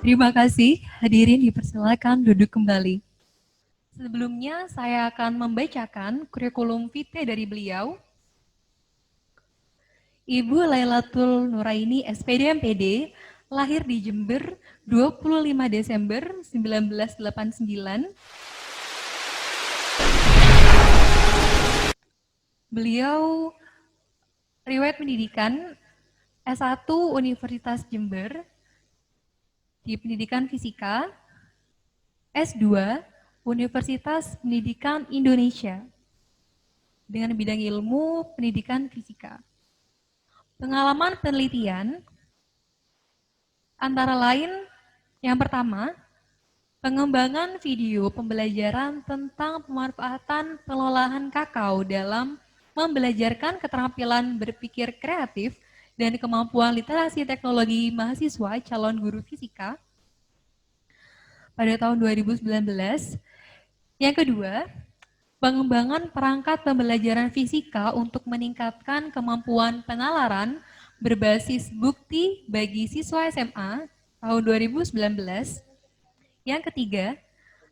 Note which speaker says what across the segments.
Speaker 1: Terima kasih, hadirin dipersilakan duduk kembali. Sebelumnya saya akan membacakan kurikulum vitae dari beliau. Ibu Lailatul Nuraini SPD MPD, lahir di Jember 25 Desember 1989. Beliau riwayat pendidikan S1 Universitas Jember di Pendidikan Fisika, S2 Universitas Pendidikan Indonesia dengan bidang ilmu pendidikan fisika. Pengalaman penelitian antara lain yang pertama, pengembangan video pembelajaran tentang pemanfaatan pengolahan kakao dalam membelajarkan keterampilan berpikir kreatif dan kemampuan literasi teknologi mahasiswa calon guru fisika pada tahun 2019. Yang kedua, pengembangan perangkat pembelajaran fisika untuk meningkatkan kemampuan penalaran berbasis bukti bagi siswa SMA tahun 2019. Yang ketiga,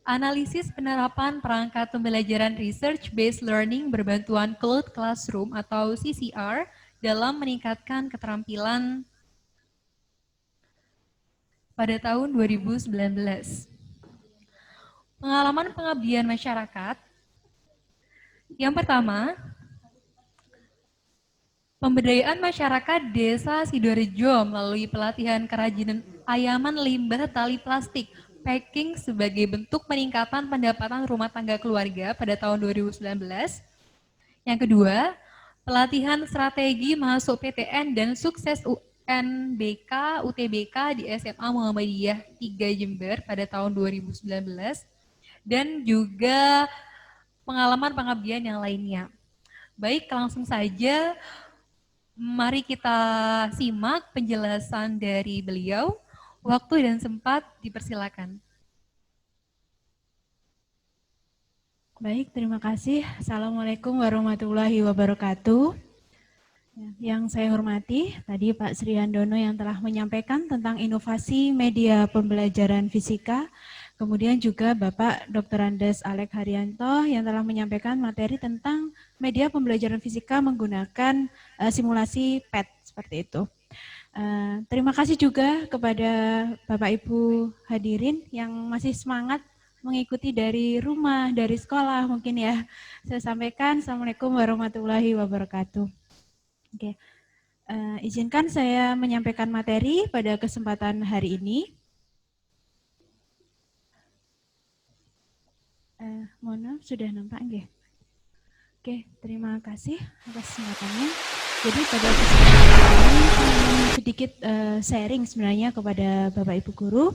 Speaker 1: analisis penerapan perangkat pembelajaran research-based learning berbantuan Cloud Classroom atau CCR dalam meningkatkan keterampilan pada tahun 2019. Pengalaman pengabdian masyarakat. Yang pertama, pemberdayaan masyarakat Desa Sidorejo melalui pelatihan kerajinan ayaman limbah tali plastik packing sebagai bentuk peningkatan pendapatan rumah tangga keluarga pada tahun 2019. Yang kedua, pelatihan strategi masuk PTN dan sukses UNBK, UTBK di SMA Muhammadiyah 3 Jember pada tahun 2019. Dan juga pengalaman pengabdian yang lainnya. Baik, langsung saja mari kita simak penjelasan dari beliau. Waktu dan sempat dipersilakan.
Speaker 2: Baik, terima kasih. Assalamualaikum warahmatullahi wabarakatuh. Yang saya hormati, tadi Pak Sri Handono yang telah menyampaikan tentang inovasi media pembelajaran fisika. Kemudian juga Bapak Dr. Andes Alek Haryanto yang telah menyampaikan materi tentang media pembelajaran fisika menggunakan simulasi PET seperti itu. Terima kasih juga kepada Bapak Ibu hadirin yang masih semangat mengikuti dari rumah, dari sekolah mungkin ya. Saya sampaikan Assalamualaikum warahmatullahi wabarakatuh. Oke, izinkan saya menyampaikan materi pada kesempatan hari ini. Mohon maaf, sudah nampak nggih? Oke, terima kasih atas kesempatannya. Jadi pada kesempatan ini saya ingin sedikit sharing sebenarnya kepada Bapak Ibu Guru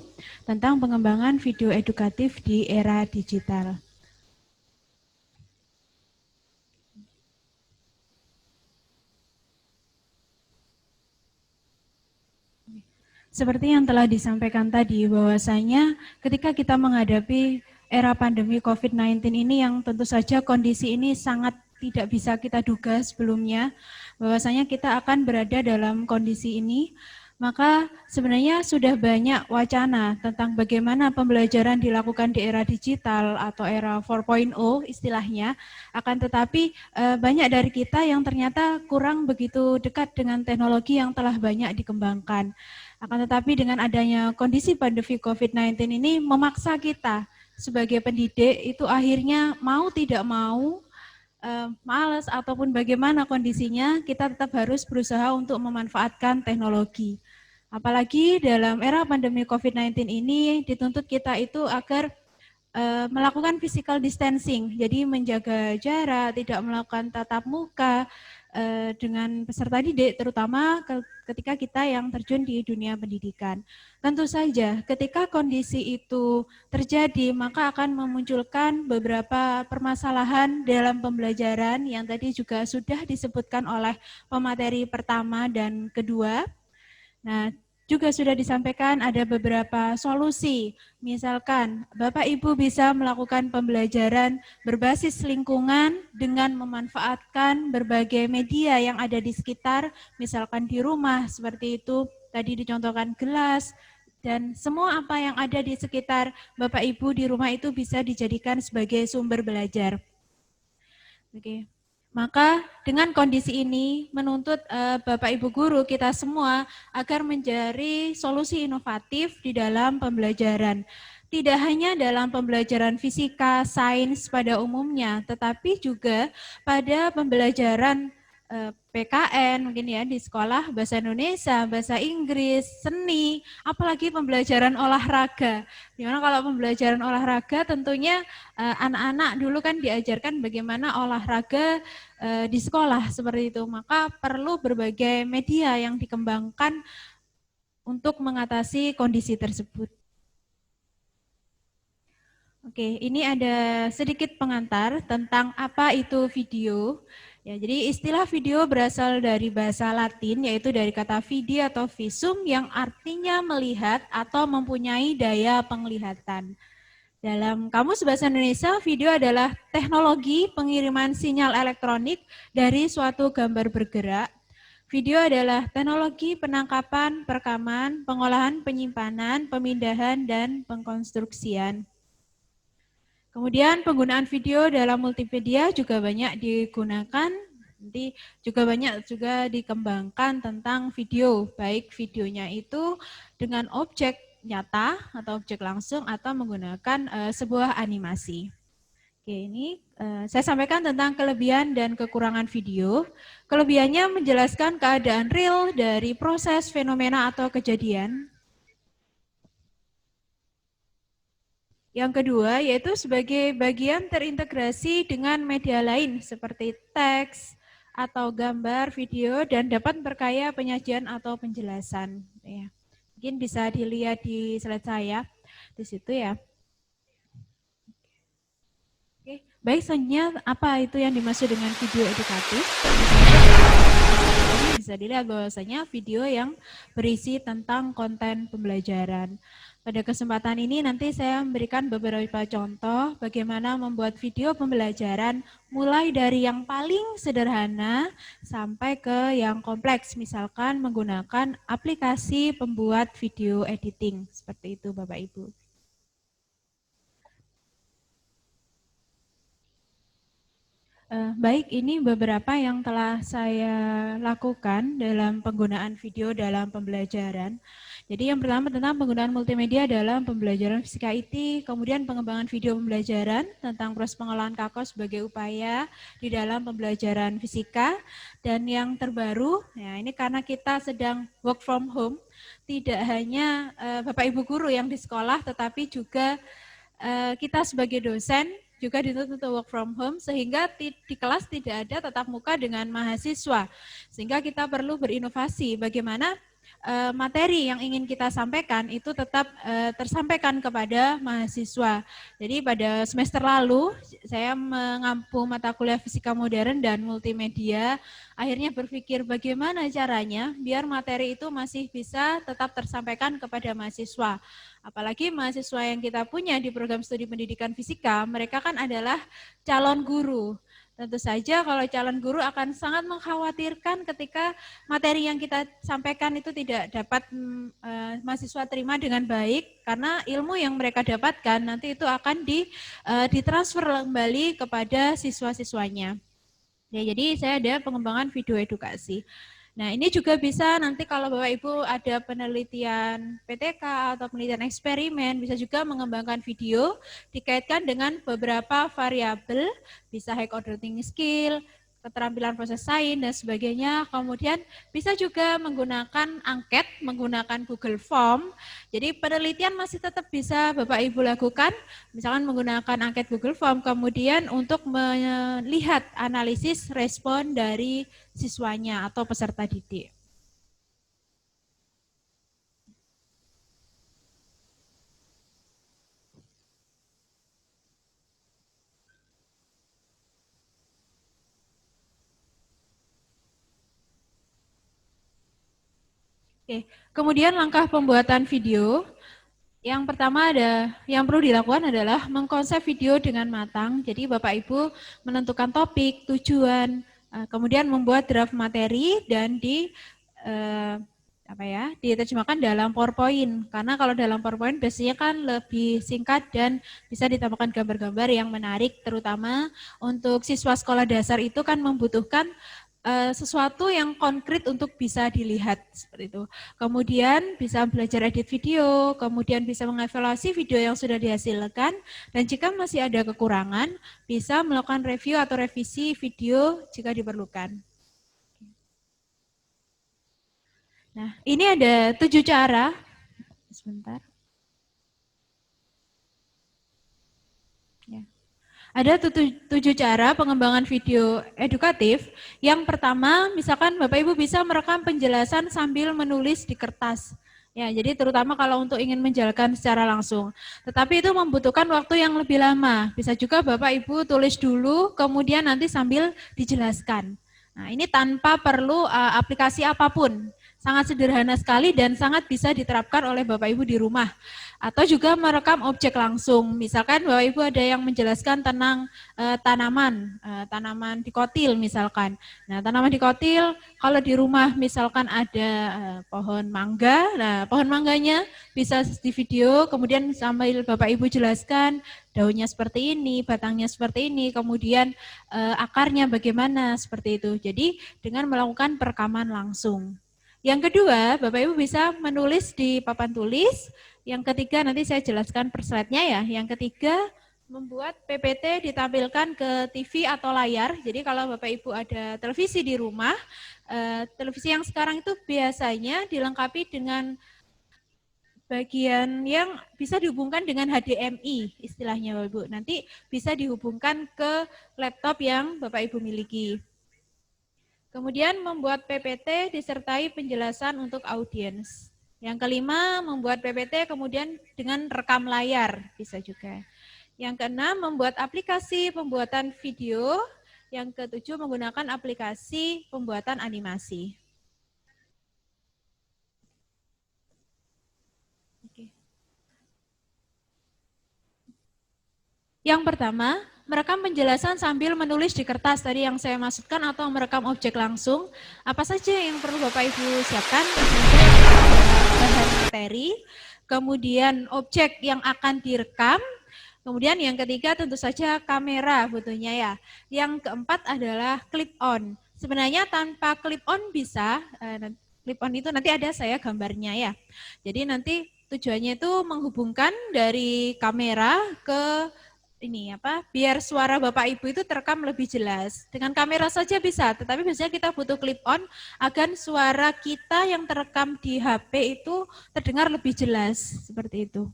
Speaker 2: tentang pengembangan video edukatif di era digital. Seperti yang telah disampaikan tadi, bahwasanya ketika kita menghadapi era pandemi COVID-19 ini yang tentu saja kondisi ini sangat tidak bisa kita duga sebelumnya, bahwasanya kita akan berada dalam kondisi ini, maka sebenarnya sudah banyak wacana tentang bagaimana pembelajaran dilakukan di era digital atau era 4.0 istilahnya, akan tetapi banyak dari kita yang ternyata kurang begitu dekat dengan teknologi yang telah banyak dikembangkan. Akan tetapi dengan adanya kondisi pandemi COVID-19 ini memaksa kita sebagai pendidik itu akhirnya mau tidak mau, malas ataupun bagaimana kondisinya, kita tetap harus berusaha untuk memanfaatkan teknologi. Apalagi dalam era pandemi COVID-19 ini dituntut kita itu agar melakukan physical distancing, jadi menjaga jarak, tidak melakukan tatap muka dengan peserta didik, terutama ketika kita yang terjun di dunia pendidikan. Tentu saja ketika kondisi itu terjadi, maka akan memunculkan beberapa permasalahan dalam pembelajaran yang tadi juga sudah disebutkan oleh pemateri pertama dan kedua. Nah, juga sudah disampaikan ada beberapa solusi. Misalkan Bapak Ibu bisa melakukan pembelajaran berbasis lingkungan dengan memanfaatkan berbagai media yang ada di sekitar, misalkan di rumah seperti itu, tadi dicontohkan gelas, dan semua apa yang ada di sekitar Bapak Ibu di rumah itu bisa dijadikan sebagai sumber belajar. Oke. Maka dengan kondisi ini menuntut Bapak Ibu guru kita semua agar mencari solusi inovatif di dalam pembelajaran. Tidak hanya dalam pembelajaran fisika, sains pada umumnya, tetapi juga pada pembelajaran PKN mungkin ya di sekolah, bahasa Indonesia, bahasa Inggris, seni, apalagi pembelajaran olahraga. Dimana kalau pembelajaran olahraga tentunya anak-anak dulu kan diajarkan bagaimana olahraga di sekolah seperti itu. Maka perlu berbagai media yang dikembangkan untuk mengatasi kondisi tersebut. Oke, ini ada sedikit pengantar tentang apa itu video. Ya, jadi istilah video berasal dari bahasa Latin, yaitu dari kata vidi atau visum yang artinya melihat atau mempunyai daya penglihatan. Dalam Kamus Bahasa Indonesia, video adalah teknologi pengiriman sinyal elektronik dari suatu gambar bergerak. Video adalah teknologi penangkapan, perekaman, pengolahan, penyimpanan, pemindahan, dan pengkonstruksian. Kemudian penggunaan video dalam multimedia juga banyak digunakan, nanti juga banyak juga dikembangkan tentang video, baik videonya itu dengan objek nyata atau objek langsung atau menggunakan sebuah animasi. Oke, ini saya sampaikan tentang kelebihan dan kekurangan video. Kelebihannya menjelaskan keadaan real dari proses, fenomena atau kejadian. Yang kedua, yaitu sebagai bagian terintegrasi dengan media lain seperti teks atau gambar, video, dan dapat memperkaya penyajian atau penjelasan. Ya. Mungkin bisa dilihat di slide saya di situ ya. Oke, baik, selanjutnya apa itu yang dimaksud dengan video edukatif? Bisa dilihat bahwasanya video yang berisi tentang konten pembelajaran. Pada kesempatan ini nanti saya memberikan beberapa contoh bagaimana membuat video pembelajaran mulai dari yang paling sederhana sampai ke yang kompleks, misalkan menggunakan aplikasi pembuat video editing. Seperti itu Bapak Ibu. Baik, ini beberapa yang telah saya lakukan dalam penggunaan video dalam pembelajaran. Jadi yang pertama tentang penggunaan multimedia dalam pembelajaran fisika IT, kemudian pengembangan video pembelajaran tentang proses pengolahan KAKOS sebagai upaya di dalam pembelajaran fisika, dan yang terbaru, ya ini karena kita sedang work from home, tidak hanya Bapak Ibu guru yang di sekolah, tetapi juga kita sebagai dosen juga dituntut untuk work from home, sehingga di kelas tidak ada tatap muka dengan mahasiswa. Sehingga kita perlu berinovasi bagaimana materi yang ingin kita sampaikan itu tetap tersampaikan kepada mahasiswa. Jadi pada semester lalu saya mengampu mata kuliah fisika modern dan multimedia, akhirnya berpikir bagaimana caranya biar materi itu masih bisa tetap tersampaikan kepada mahasiswa. Apalagi mahasiswa yang kita punya di program studi pendidikan fisika, mereka kan adalah calon guru. Tentu saja kalau calon guru akan sangat mengkhawatirkan ketika materi yang kita sampaikan itu tidak dapat mahasiswa terima dengan baik, karena ilmu yang mereka dapatkan nanti itu akan ditransfer kembali kepada siswa-siswanya. Ya, jadi saya ada pengembangan video edukasi. Nah, ini juga bisa nanti kalau Bapak Ibu ada penelitian PTK atau penelitian eksperimen, bisa juga mengembangkan video dikaitkan dengan beberapa variabel, bisa high order thinking skill, keterampilan proses sains dan sebagainya. Kemudian bisa juga menggunakan angket, menggunakan Google Form. Jadi penelitian masih tetap bisa Bapak Ibu lakukan, misalkan menggunakan angket Google Form, kemudian untuk melihat analisis respon dari siswanya atau peserta didik. Oke, kemudian langkah pembuatan video. Yang pertama yang perlu dilakukan adalah mengkonsep video dengan matang. Jadi Bapak Ibu menentukan topik, tujuan, kemudian membuat draft materi dan diterjemahkan dalam PowerPoint, karena kalau dalam PowerPoint biasanya kan lebih singkat dan bisa ditambahkan gambar-gambar yang menarik, terutama untuk siswa sekolah dasar itu kan membutuhkan sesuatu yang konkret untuk bisa dilihat seperti itu. Kemudian bisa belajar edit video, kemudian bisa mengevaluasi video yang sudah dihasilkan, dan jika masih ada kekurangan bisa melakukan review atau revisi video jika diperlukan. Nah, ini ada 7 cara. Sebentar. Ya. Ada 7 cara pengembangan video edukatif. Yang pertama, misalkan Bapak Ibu bisa merekam penjelasan sambil menulis di kertas. Ya, jadi terutama kalau untuk ingin menjalankan secara langsung. Tetapi itu membutuhkan waktu yang lebih lama. Bisa juga Bapak Ibu tulis dulu, kemudian nanti sambil dijelaskan. Nah, ini tanpa perlu aplikasi apapun. Sangat sederhana sekali dan sangat bisa diterapkan oleh Bapak Ibu di rumah. Atau juga merekam objek langsung. Misalkan Bapak Ibu ada yang menjelaskan tentang tanaman dikotil misalkan. Nah, tanaman dikotil kalau di rumah misalkan ada pohon mangga, nah pohon mangganya bisa di video, kemudian sambil Bapak Ibu jelaskan daunnya seperti ini, batangnya seperti ini, kemudian akarnya bagaimana, seperti itu. Jadi dengan melakukan perekaman langsung. Yang kedua, Bapak Ibu bisa menulis di papan tulis. Yang ketiga, nanti saya jelaskan per slide-nya ya. Yang ketiga, membuat PPT ditampilkan ke TV atau layar. Jadi kalau Bapak Ibu ada televisi di rumah, televisi yang sekarang itu biasanya dilengkapi dengan bagian yang bisa dihubungkan dengan HDMI istilahnya Bapak Ibu. Nanti bisa dihubungkan ke laptop yang Bapak Ibu miliki. Kemudian membuat PPT disertai penjelasan untuk audiens. Yang kelima, membuat PPT kemudian dengan rekam layar, bisa juga. Yang keenam, membuat aplikasi pembuatan video. Yang ketujuh, menggunakan aplikasi pembuatan animasi. Yang pertama, merekam penjelasan sambil menulis di kertas tadi yang saya maksudkan atau merekam objek langsung. Apa saja yang perlu Bapak Ibu siapkan? Bahan materi, kemudian objek yang akan direkam, kemudian yang ketiga tentu saja kamera butuhnya ya. Yang keempat adalah clip on. Sebenarnya tanpa clip on bisa, clip on itu nanti ada saya gambarnya ya. Jadi nanti tujuannya itu menghubungkan dari kamera ke biar suara Bapak Ibu itu terekam lebih jelas. Dengan kamera saja bisa, tetapi biasanya kita butuh clip on agar suara kita yang terekam di HP itu terdengar lebih jelas, seperti itu.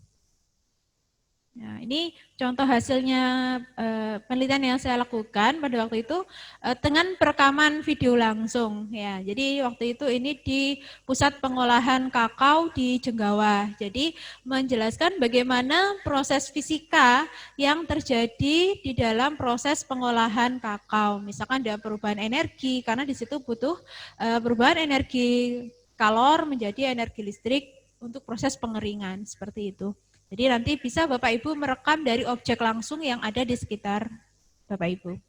Speaker 2: Nah, ini contoh hasilnya penelitian yang saya lakukan pada waktu itu dengan perekaman video langsung ya. Jadi waktu itu ini di pusat pengolahan kakao di Jenggawa. Jadi menjelaskan bagaimana proses fisika yang terjadi di dalam proses pengolahan kakao. Misalkan ada perubahan energi karena di situ butuh perubahan energi kalor menjadi energi listrik untuk proses pengeringan seperti itu. Jadi nanti bisa Bapak Ibu merekam dari objek langsung yang ada di sekitar Bapak Ibu.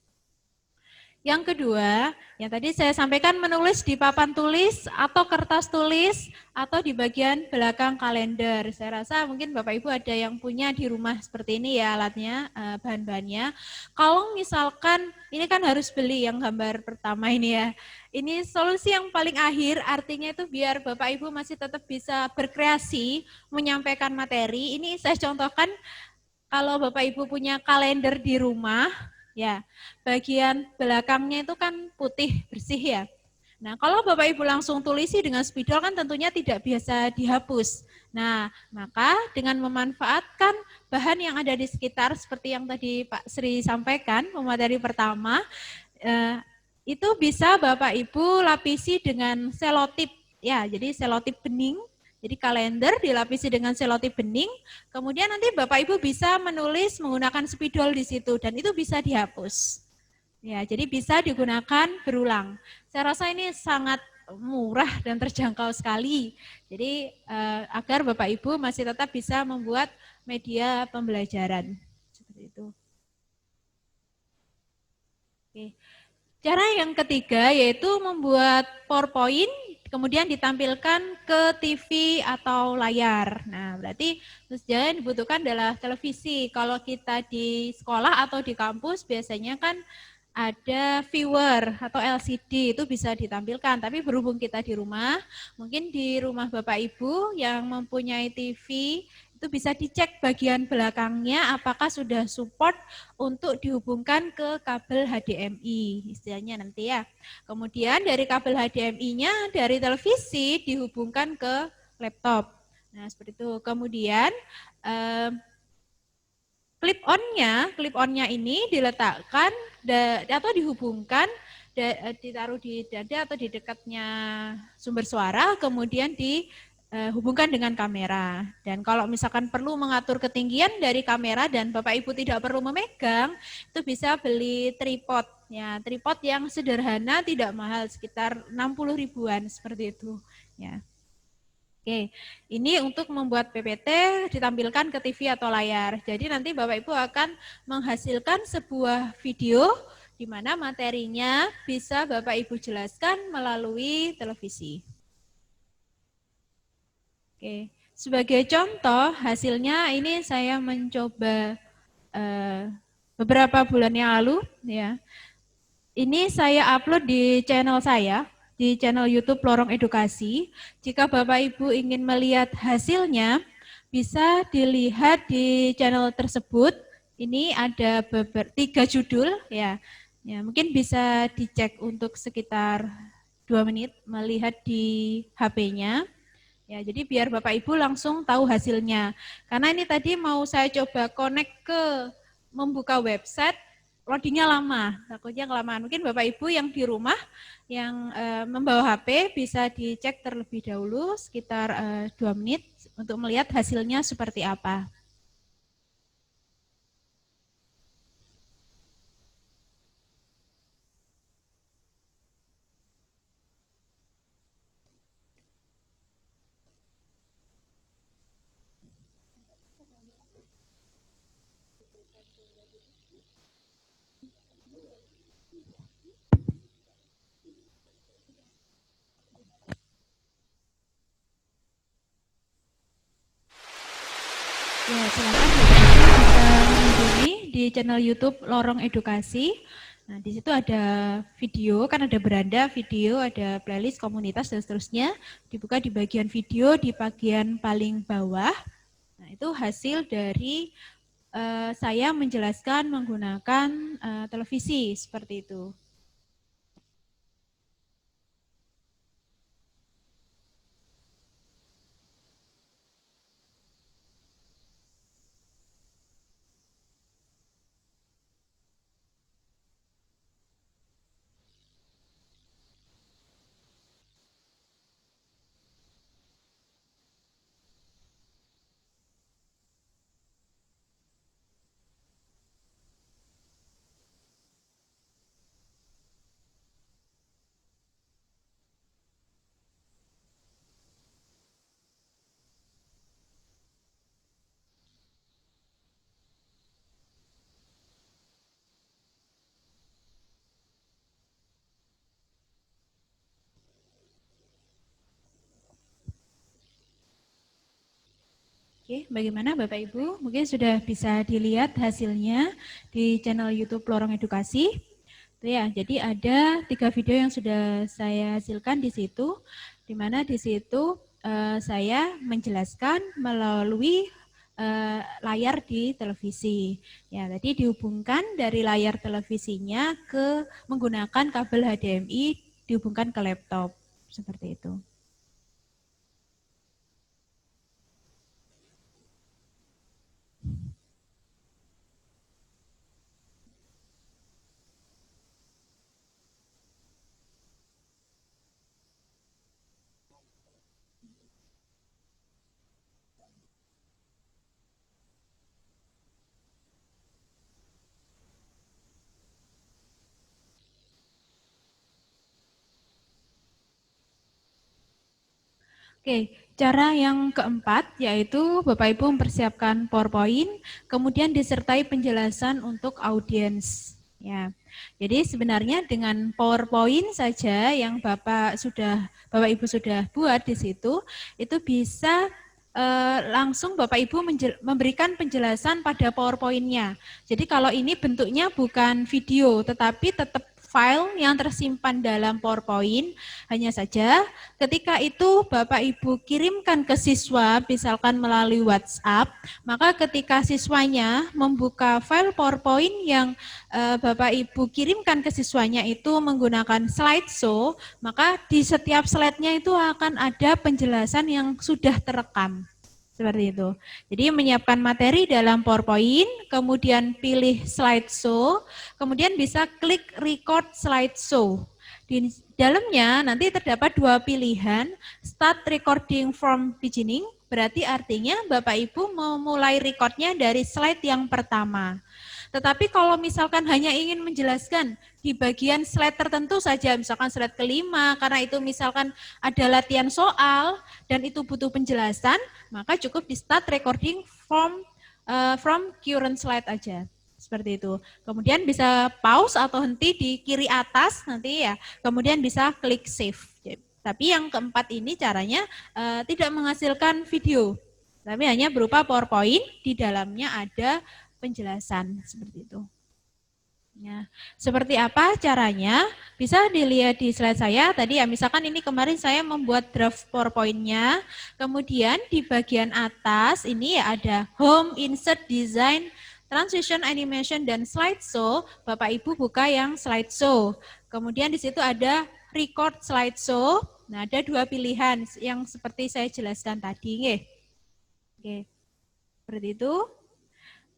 Speaker 2: Yang kedua, yang tadi saya sampaikan menulis di papan tulis atau kertas tulis atau di bagian belakang kalender. Saya rasa mungkin Bapak Ibu ada yang punya di rumah seperti ini ya alatnya, bahan-bahannya. Kalau misalkan ini kan harus beli yang gambar pertama ini ya. Ini solusi yang paling akhir, artinya itu biar Bapak Ibu masih tetap bisa berkreasi, menyampaikan materi. Ini saya contohkan kalau Bapak Ibu punya kalender di rumah, ya, bagian belakangnya itu kan putih bersih ya. Nah, kalau Bapak Ibu langsung tulisi dengan spidol kan tentunya tidak biasa dihapus. Nah, maka dengan memanfaatkan bahan yang ada di sekitar seperti yang tadi Pak Sri sampaikan, materi pertama, itu bisa Bapak Ibu lapisi dengan selotip ya. Jadi selotip bening. Jadi kalender dilapisi dengan selotip bening, kemudian nanti Bapak Ibu bisa menulis menggunakan spidol di situ dan itu bisa dihapus. Ya, jadi bisa digunakan berulang. Saya rasa ini sangat murah dan terjangkau sekali. Jadi agar Bapak Ibu masih tetap bisa membuat media pembelajaran seperti itu. Oke. Cara yang ketiga yaitu membuat PowerPoint kemudian ditampilkan ke TV atau layar. Nah, berarti yang dibutuhkan adalah televisi. Kalau kita di sekolah atau di kampus biasanya kan ada viewer atau LCD, itu bisa ditampilkan. Tapi berhubung kita di rumah, mungkin di rumah Bapak Ibu yang mempunyai TV, itu bisa dicek bagian belakangnya apakah sudah support untuk dihubungkan ke kabel HDMI, istilahnya nanti ya. Kemudian dari kabel HDMI-nya dari televisi dihubungkan ke laptop. Nah, seperti itu. Kemudian clip-on-nya ini diletakkan atau dihubungkan, ditaruh di dada atau di dekatnya sumber suara, kemudian dihubungkan dengan kamera. Dan kalau misalkan perlu mengatur ketinggian dari kamera dan Bapak Ibu tidak perlu memegang, itu bisa beli tripod. Ya, tripod yang sederhana, tidak mahal, sekitar 60 ribuan seperti itu. Ya. Oke, ini untuk membuat PPT ditampilkan ke TV atau layar. Jadi nanti Bapak Ibu akan menghasilkan sebuah video di mana materinya bisa Bapak Ibu jelaskan melalui televisi. Oke, sebagai contoh hasilnya ini saya mencoba beberapa bulan yang lalu, ya. Ini saya upload di channel saya, di channel YouTube Lorong Edukasi. Jika Bapak Ibu ingin melihat hasilnya, bisa dilihat di channel tersebut. Ini ada 3 judul, ya. Ya, mungkin bisa dicek untuk sekitar 2 menit melihat di HP-nya. Ya, jadi biar Bapak Ibu langsung tahu hasilnya. Karena ini tadi mau saya coba connect ke membuka website, loadingnya lama, takutnya kelamaan. Mungkin Bapak Ibu yang di rumah yang membawa HP bisa dicek terlebih dahulu sekitar 2 menit untuk melihat hasilnya seperti apa. Ya, silakan bisa mengunjungi di channel YouTube Lorong Edukasi. Nah, di situ ada video, kan ada beranda, video, ada playlist, komunitas, dan seterusnya. Dibuka di bagian video, di bagian paling bawah. Nah, itu hasil dari saya menjelaskan menggunakan televisi, seperti itu. Oke, bagaimana Bapak Ibu? Mungkin sudah bisa dilihat hasilnya di channel YouTube Lorong Edukasi. Ya, jadi ada 3 video yang sudah saya hasilkan di situ, di mana di situ saya menjelaskan melalui layar di televisi. Ya, tadi dihubungkan dari layar televisinya ke menggunakan kabel HDMI dihubungkan ke laptop, seperti itu. Oke, cara yang keempat yaitu Bapak Ibu mempersiapkan PowerPoint, kemudian disertai penjelasan untuk audiens. Ya, jadi sebenarnya dengan PowerPoint saja yang Bapak sudah Bapak Ibu sudah buat di situ, itu bisa langsung Bapak Ibu memberikan penjelasan pada PowerPoint-nya. Jadi kalau ini bentuknya bukan video, tetapi tetap file yang tersimpan dalam PowerPoint, hanya saja ketika itu Bapak Ibu kirimkan ke siswa, misalkan melalui WhatsApp, maka ketika siswanya membuka file PowerPoint yang Bapak Ibu kirimkan ke siswanya itu menggunakan slideshow, maka di setiap slide-nya itu akan ada penjelasan yang sudah terekam. Seperti itu. Jadi menyiapkan materi dalam PowerPoint, kemudian pilih slideshow, kemudian bisa klik record slideshow. Di dalamnya nanti terdapat dua pilihan, start recording from beginning, berarti artinya Bapak Ibu memulai recordnya dari slide yang pertama. Tetapi kalau misalkan hanya ingin menjelaskan di bagian slide tertentu saja, misalkan slide kelima, karena itu misalkan ada latihan soal dan itu butuh penjelasan, maka cukup di start recording from current slide aja. Seperti itu. Kemudian bisa pause atau henti di kiri atas nanti ya. Kemudian bisa klik save. Tapi yang keempat ini caranya tidak menghasilkan video, tapi hanya berupa PowerPoint, di dalamnya ada penjelasan seperti itu. Ya, seperti apa caranya? Bisa dilihat di slide saya tadi ya. Misalkan ini kemarin saya membuat draft PowerPoint-nya. Kemudian di bagian atas ini ya ada Home, Insert, Design, Transition, Animation, dan Slideshow. Bapak Ibu buka yang Slideshow. Kemudian di situ ada Record Slideshow. Nah, ada dua pilihan yang seperti saya jelaskan tadi. Oke, seperti itu.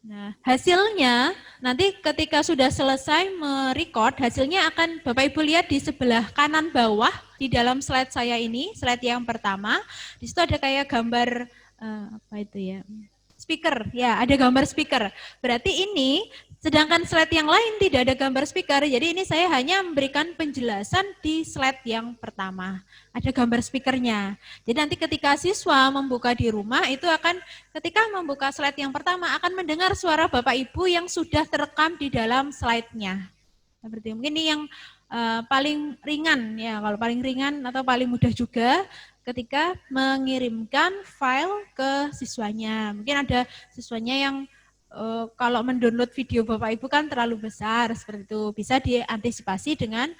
Speaker 2: Nah, hasilnya nanti ketika sudah selesai merecord, hasilnya akan Bapak Ibu lihat di sebelah kanan bawah di dalam slide saya ini, slide yang pertama. Di situ ada kayak gambar apa itu ya? Speaker, ya ada gambar speaker. Berarti ini, sedangkan slide yang lain tidak ada gambar speaker, jadi ini saya hanya memberikan penjelasan di slide yang pertama. Ada gambar speakernya. Jadi nanti ketika siswa membuka di rumah, itu akan ketika membuka slide yang pertama, akan mendengar suara Bapak Ibu yang sudah terekam di dalam slide-nya. Seperti mungkin ini yang paling ringan, ya kalau paling ringan atau paling mudah juga, ketika mengirimkan file ke siswanya. Mungkin ada siswanya yang kalau mendownload video Bapak Ibu kan terlalu besar, seperti itu. Bisa diantisipasi dengan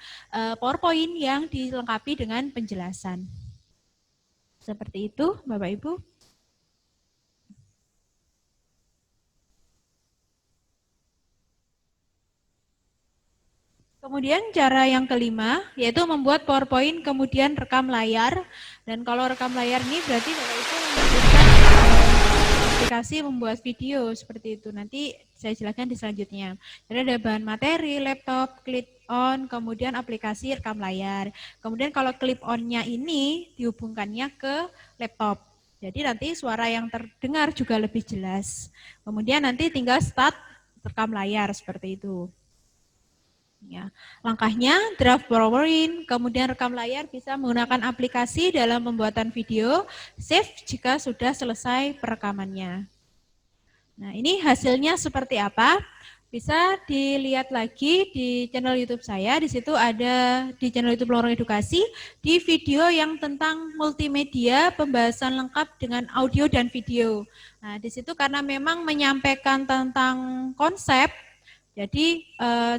Speaker 2: PowerPoint yang dilengkapi dengan penjelasan. Seperti itu Bapak Ibu. Kemudian cara yang kelima, yaitu membuat PowerPoint kemudian rekam layar. Dan kalau rekam layar ini berarti Bapak Ibu membutuhkan aplikasi membuat video seperti itu. Nanti saya jelaskan di selanjutnya. Jadi ada bahan materi, laptop, clip on, kemudian aplikasi rekam layar. Kemudian kalau clip on-nya ini dihubungkannya ke laptop. Jadi nanti suara yang terdengar juga lebih jelas. Kemudian nanti tinggal start rekam layar seperti itu. Ya, langkahnya draft PowerPoint, kemudian rekam layar, bisa menggunakan aplikasi dalam pembuatan video, save jika sudah selesai perekamannya. Nah, ini hasilnya seperti apa? Bisa dilihat lagi di channel YouTube saya. Di situ ada di channel YouTube Lorong Edukasi, di video yang tentang multimedia, pembahasan lengkap dengan audio dan video. Nah, di situ karena memang menyampaikan tentang konsep, jadi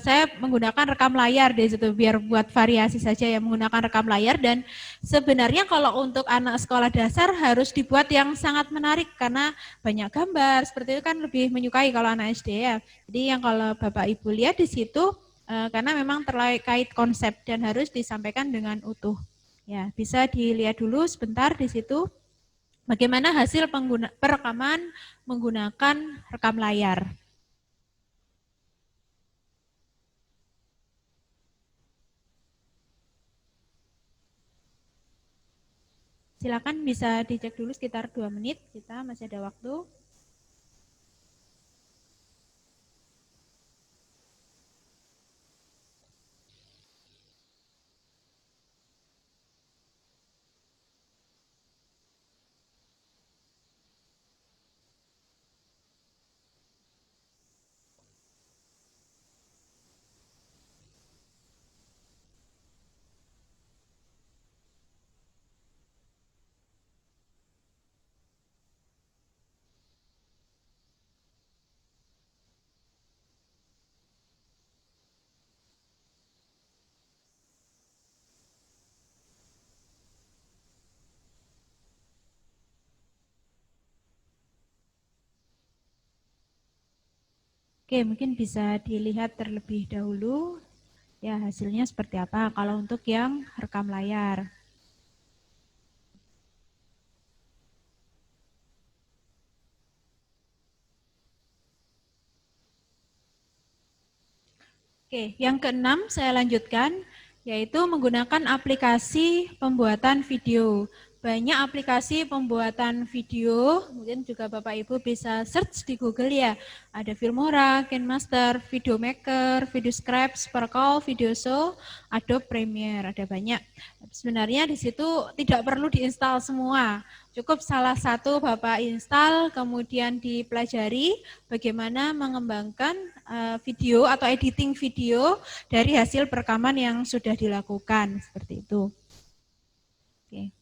Speaker 2: saya menggunakan rekam layar di situ biar buat variasi saja ya, menggunakan rekam layar. Dan sebenarnya kalau untuk anak sekolah dasar harus dibuat yang sangat menarik karena banyak gambar, seperti itu kan lebih menyukai kalau anak SD ya. Jadi yang kalau Bapak Ibu lihat di situ karena memang terkait konsep dan harus disampaikan dengan utuh. Ya, bisa dilihat dulu sebentar di situ bagaimana hasil perekaman menggunakan rekam layar. Silakan bisa dicek dulu sekitar 2 menit, kita masih ada waktu. Oke, mungkin bisa dilihat terlebih dahulu ya hasilnya seperti apa kalau untuk yang rekam layar. Oke, yang keenam saya lanjutkan, yaitu menggunakan aplikasi pembuatan video. Banyak aplikasi pembuatan video, mungkin juga Bapak Ibu bisa search di Google ya. Ada Filmora, KineMaster, Videomaker, VideoScribe, Sparkle, Video Show, Adobe Premiere, ada banyak. Sebenarnya di situ tidak perlu diinstal semua. Cukup salah satu Bapak install, kemudian dipelajari bagaimana mengembangkan video atau editing video dari hasil perekaman yang sudah dilakukan, seperti itu. Oke.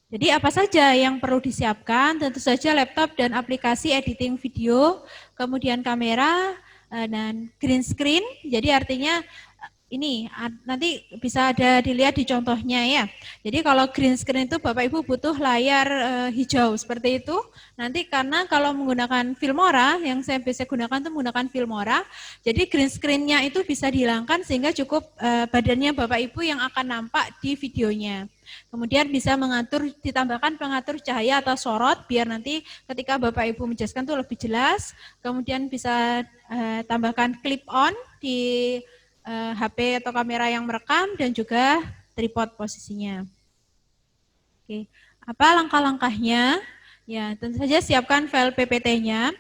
Speaker 2: Jadi apa saja yang perlu disiapkan? Tentu saja laptop dan aplikasi editing video, kemudian kamera dan green screen. Jadi artinya ini nanti bisa ada dilihat di contohnya ya. Jadi kalau green screen itu Bapak Ibu butuh layar hijau seperti itu. Nanti karena kalau menggunakan Filmora, yang saya biasa gunakan itu menggunakan Filmora. Jadi green screen-nya itu bisa dihilangkan sehingga cukup badannya Bapak Ibu yang akan nampak di videonya. Kemudian bisa mengatur, ditambahkan pengatur cahaya atau sorot biar nanti ketika Bapak Ibu menjelaskan itu lebih jelas. Kemudian bisa tambahkan clip on di HP atau kamera yang merekam dan juga tripod posisinya. Oke, apa langkah-langkahnya? Ya, tentu saja siapkan file PPT-nya.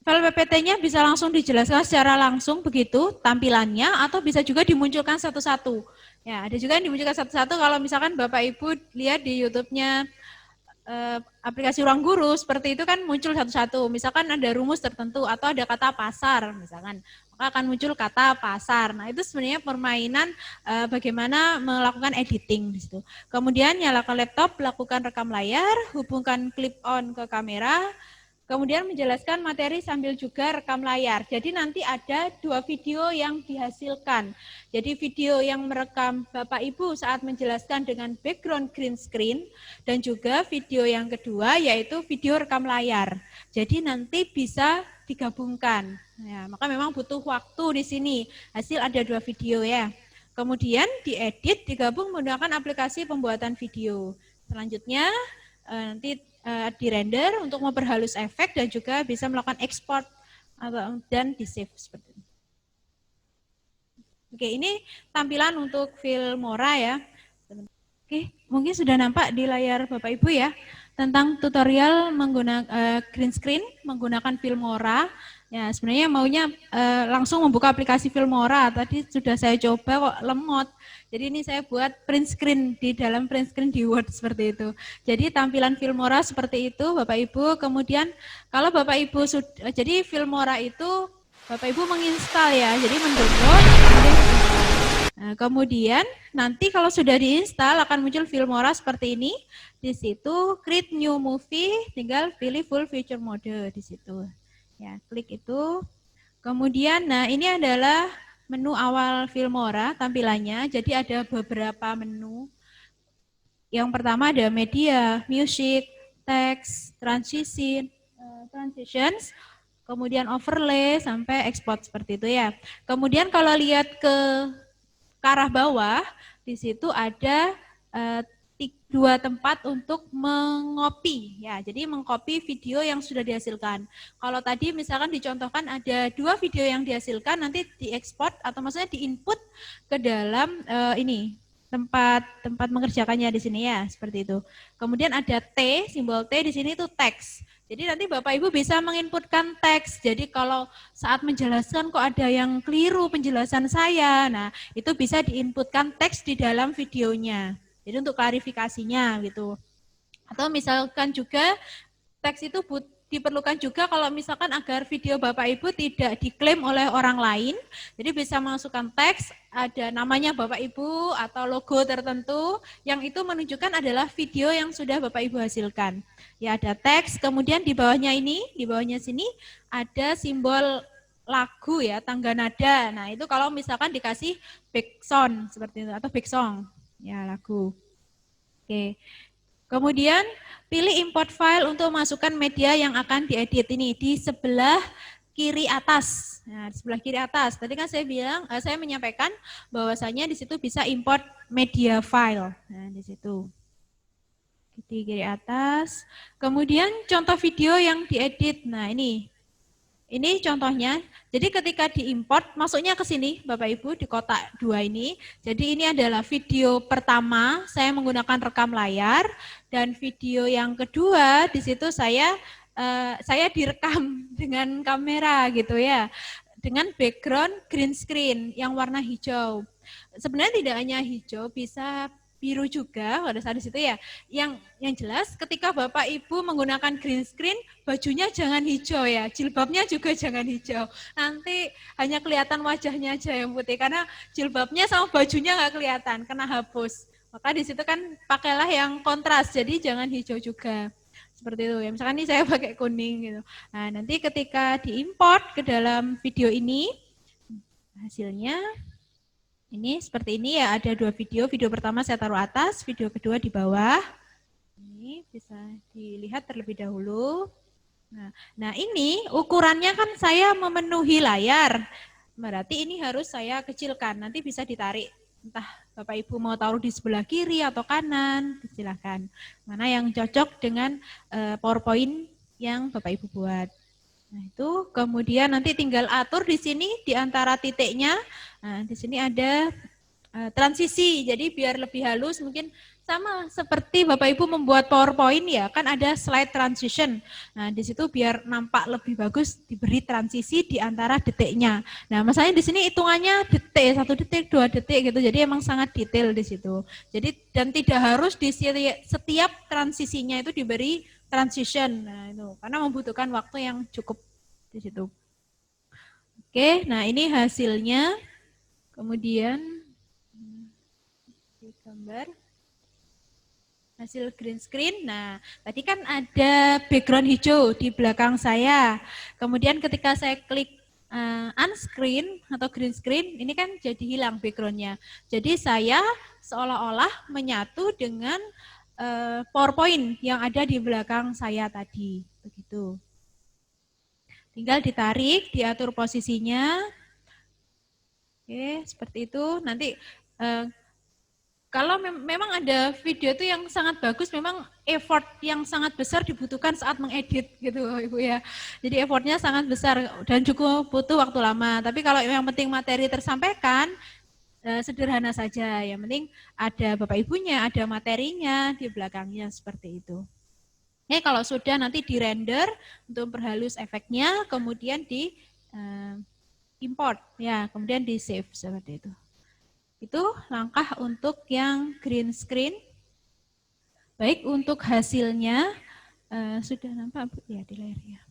Speaker 2: File PPT-nya bisa langsung dijelaskan secara langsung begitu tampilannya atau bisa juga dimunculkan satu-satu. Ya, ada juga yang dimunculkan satu-satu kalau misalkan Bapak Ibu lihat di YouTube-nya aplikasi Ruang Guru seperti itu kan muncul satu-satu. Misalkan ada rumus tertentu atau ada kata pasar misalkan, maka akan muncul kata pasar. Nah, itu sebenarnya permainan bagaimana melakukan editing di situ. Kemudian nyalakan laptop, lakukan rekam layar, hubungkan clip on ke kamera. Kemudian menjelaskan materi sambil juga rekam layar. Jadi nanti ada dua video yang dihasilkan. Jadi video yang merekam Bapak Ibu saat menjelaskan dengan background green screen dan juga video yang kedua yaitu video rekam layar. Jadi nanti bisa digabungkan. Ya, maka memang butuh waktu di sini. Hasil ada dua video ya. Kemudian diedit, digabung menggunakan aplikasi pembuatan video. Selanjutnya nanti di render untuk memperhalus efek dan juga bisa melakukan export dan di save seperti ini. Oke, ini tampilan untuk Filmora ya. Oke, mungkin sudah nampak di layar Bapak Ibu ya tentang tutorial menggunakan green screen menggunakan Filmora. Ya, sebenarnya maunya langsung membuka aplikasi Filmora. Tadi sudah saya coba kok lemot. Jadi ini saya buat print screen di dalam print screen di Word seperti itu. Jadi tampilan Filmora seperti itu Bapak Ibu. Kemudian kalau Bapak Ibu sudah, jadi Filmora itu Bapak Ibu menginstal ya. Jadi mendownload. Nah, kemudian nanti kalau sudah diinstal akan muncul Filmora seperti ini. Di situ create new movie, tinggal pilih full feature mode di situ. Ya, klik itu. Kemudian, nah ini adalah menu awal Filmora tampilannya. Jadi ada beberapa menu. Yang pertama ada media, music, text, transitions, kemudian overlay sampai export seperti itu ya. Kemudian kalau lihat ke arah bawah, di situ ada dua tempat untuk mengopi ya. Jadi mengcopy video yang sudah dihasilkan. Kalau tadi misalkan dicontohkan ada dua video yang dihasilkan nanti diekspor atau maksudnya diinput ke dalam ini tempat mengerjakannya di sini ya, seperti itu. Kemudian ada T, simbol T di sini itu teks. Jadi nanti Bapak Ibu bisa menginputkan teks. Jadi kalau saat menjelaskan kok ada yang keliru penjelasan saya, nah itu bisa diinputkan teks di dalam videonya. Jadi untuk klarifikasinya gitu. Atau misalkan juga teks itu diperlukan juga kalau misalkan agar video Bapak Ibu tidak diklaim oleh orang lain. Jadi bisa masukkan teks, ada namanya Bapak Ibu atau logo tertentu yang itu menunjukkan adalah video yang sudah Bapak Ibu hasilkan. Ya ada teks, kemudian di bawahnya ini, di bawahnya sini ada simbol lagu ya, tangga nada. Nah itu kalau misalkan dikasih background seperti itu atau back song. Ya, lagu. Oke. Kemudian pilih import file untuk masukkan media yang akan diedit ini di sebelah kiri atas. Nah, di sebelah kiri atas. Tadi kan saya menyampaikan bahwasanya di situ bisa import media file. Nah, di situ. Di kiri atas. Kemudian contoh video yang diedit. Nah, ini contohnya. Jadi ketika diimport, masuknya ke sini Bapak Ibu di kotak 2 ini. Jadi ini adalah video pertama, saya menggunakan rekam layar, dan video yang kedua di situ saya direkam dengan kamera gitu ya. Dengan background green screen yang warna hijau. Sebenarnya tidak hanya hijau, bisa biru juga pada saat di situ ya. Yang jelas ketika Bapak Ibu menggunakan green screen, bajunya jangan hijau ya, jilbabnya juga jangan hijau. Nanti hanya kelihatan wajahnya aja yang putih, karena jilbabnya sama bajunya nggak kelihatan, kena hapus. Maka di situ kan pakailah yang kontras, jadi jangan hijau juga. Seperti itu ya, misalkan ini saya pakai kuning gitu. Nah, nanti ketika diimport ke dalam video ini, hasilnya ini seperti ini ya, ada 2 video. Video pertama saya taruh atas, video kedua di bawah. Ini bisa dilihat terlebih dahulu. Nah ini ukurannya kan saya memenuhi layar. Berarti ini harus saya kecilkan. Nanti bisa ditarik. Entah Bapak Ibu mau taruh di sebelah kiri atau kanan, silahkan. Mana yang cocok dengan PowerPoint yang Bapak Ibu buat. Nah itu kemudian nanti tinggal atur di sini di antara titiknya. Nah di sini ada transisi, jadi biar lebih halus mungkin sama seperti Bapak Ibu membuat PowerPoint ya, kan ada slide transition. Nah di situ biar nampak lebih bagus diberi transisi di antara detiknya. Nah masalahnya di sini hitungannya detik, 1 detik, 2 detik gitu, jadi emang sangat detail di situ. Jadi dan tidak harus di setiap transisinya itu diberi transition. Nah itu karena membutuhkan waktu yang cukup di situ. Oke, nah ini hasilnya. Kemudian gambar hasil green screen. Nah, tadi kan ada background hijau di belakang saya. Kemudian ketika saya klik unscreen atau green screen, ini kan jadi hilang backgroundnya. Jadi saya seolah-olah menyatu dengan PowerPoint yang ada di belakang saya tadi. Begitu. Tinggal ditarik, diatur posisinya. Oke, seperti itu. Nanti kalau memang ada video itu yang sangat bagus, memang effort yang sangat besar dibutuhkan saat mengedit gitu Ibu ya. Jadi effortnya sangat besar dan cukup butuh waktu lama. Tapi kalau yang penting materi tersampaikan, sederhana saja. Yang penting ada Bapak Ibunya, ada materinya di belakangnya seperti itu. Oke, kalau sudah nanti di render untuk memperhalus efeknya, kemudian di import ya, kemudian di save seperti itu. Itu langkah untuk yang green screen. Baik, untuk hasilnya sudah nampak Bu ya di layar ya.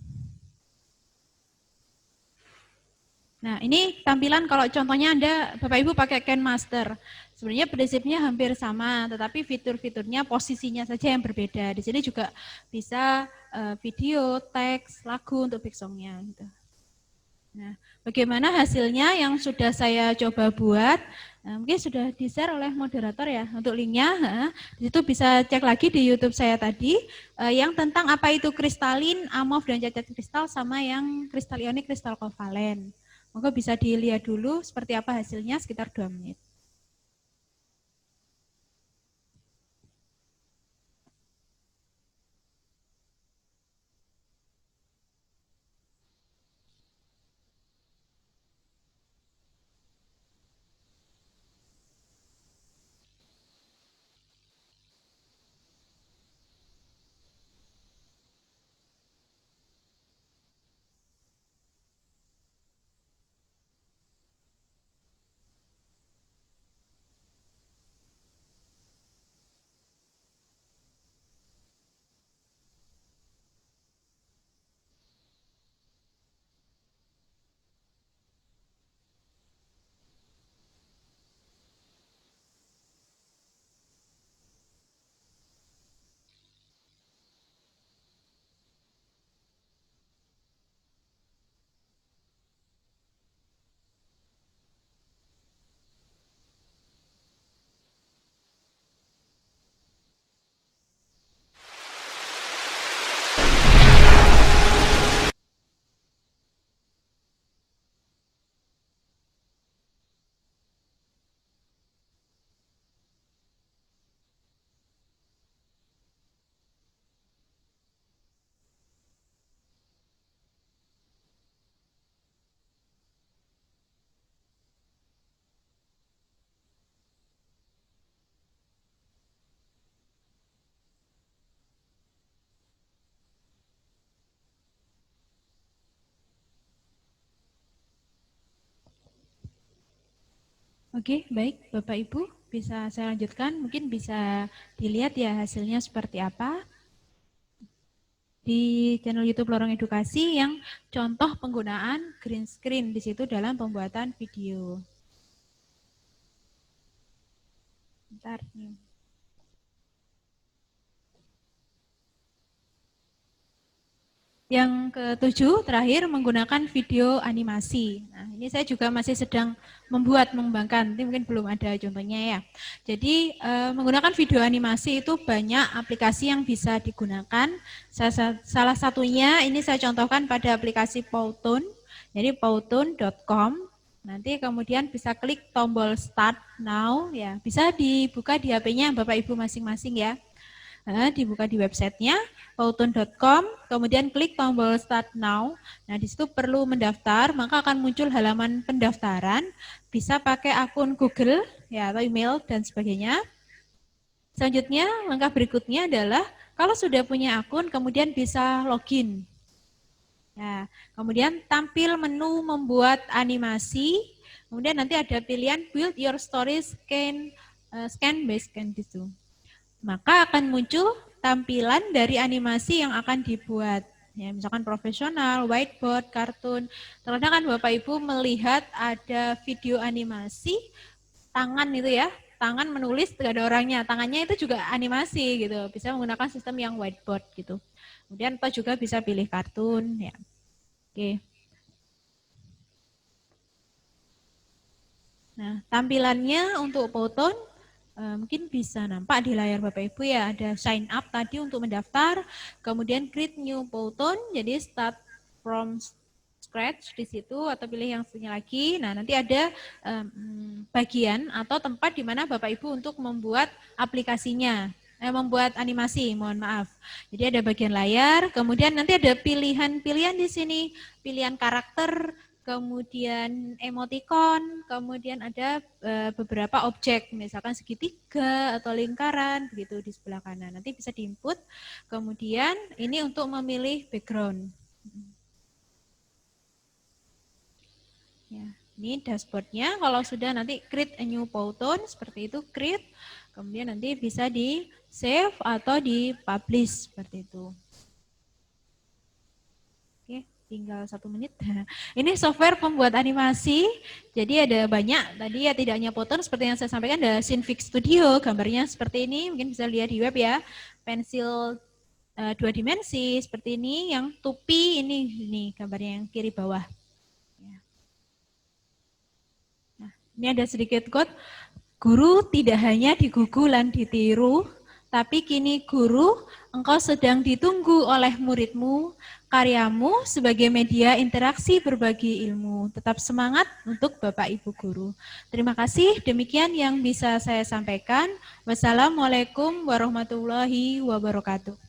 Speaker 2: Nah, ini tampilan kalau contohnya Anda Bapak Ibu pakai KineMaster. Sebenarnya prinsipnya hampir sama, tetapi fitur-fiturnya posisinya saja yang berbeda. Di sini juga bisa video, teks, lagu untuk background-nya gitu. Nah, bagaimana hasilnya yang sudah saya coba buat? Nah, mungkin sudah di-share oleh moderator ya untuk linknya. Di situ bisa cek lagi di YouTube saya tadi yang tentang apa itu kristalin, amorf dan cacat kristal sama yang kristal ionik, kristal kovalen. Maka bisa dilihat dulu seperti apa hasilnya sekitar 2 menit. Oke, baik Bapak Ibu, bisa saya lanjutkan, mungkin bisa dilihat ya hasilnya seperti apa di channel YouTube Lorong Edukasi yang contoh penggunaan green screen di situ dalam pembuatan video. Bentar nih. Yang ketujuh, terakhir menggunakan video animasi. Nah, ini saya juga masih sedang mengembangkan, ini mungkin belum ada contohnya ya. Jadi menggunakan video animasi itu banyak aplikasi yang bisa digunakan. Salah satunya ini saya contohkan pada aplikasi Powtoon, jadi powtoon.com. Nanti kemudian bisa klik tombol Start Now, ya bisa dibuka di HP-nya Bapak Ibu masing-masing ya. Dibuka di websitenya powtoon.com, kemudian klik tombol Start Now. Nah, di situ perlu mendaftar, maka akan muncul halaman pendaftaran. Bisa pakai akun Google ya atau email dan sebagainya. Selanjutnya, langkah berikutnya adalah kalau sudah punya akun, kemudian bisa login. Ya, kemudian tampil menu membuat animasi. Kemudian nanti ada pilihan Build Your Story Scan by Scan gitu. Maka akan muncul tampilan dari animasi yang akan dibuat. Ya, misalkan profesional, whiteboard, kartun. Terkadang kan Bapak Ibu melihat ada video animasi, tangan itu ya, tangan menulis tidak ada orangnya, tangannya itu juga animasi gitu. Bisa menggunakan sistem yang whiteboard gitu. Kemudian atau juga bisa pilih kartun ya. Oke. Nah, tampilannya untuk Powtoon mungkin bisa nampak di layar Bapak Ibu ya, ada sign up tadi untuk mendaftar, kemudian create new Powtoon, jadi start from scratch di situ atau pilih yang satunya lagi. Nah, nanti ada bagian atau tempat di mana Bapak Ibu untuk membuat aplikasinya, membuat animasi, mohon maaf. Jadi ada bagian layar, kemudian nanti ada pilihan-pilihan di sini, pilihan karakter, kemudian emoticon, kemudian ada beberapa objek, misalkan segitiga atau lingkaran, begitu di sebelah kanan. Nanti bisa diinput, kemudian ini untuk memilih background. Ya, ini dashboardnya, kalau sudah nanti create a new Powtoon, seperti itu, create, kemudian nanti bisa di save atau di publish, seperti itu. Tinggal 1 menit. Ini software pembuat animasi, jadi ada banyak, tadi ya tidak hanya Powtoon, seperti yang saya sampaikan, ada Cinefix Studio, gambarnya seperti ini, mungkin bisa lihat di web ya, pensil 2 dimensi, seperti ini, yang tupi, ini gambarnya yang kiri bawah. Nah, ini ada sedikit quote, guru tidak hanya digugu lan ditiru, tapi kini guru, engkau sedang ditunggu oleh muridmu, karyamu sebagai media interaksi berbagi ilmu. Tetap semangat untuk Bapak Ibu Guru. Terima kasih, demikian yang bisa saya sampaikan. Wassalamualaikum warahmatullahi wabarakatuh.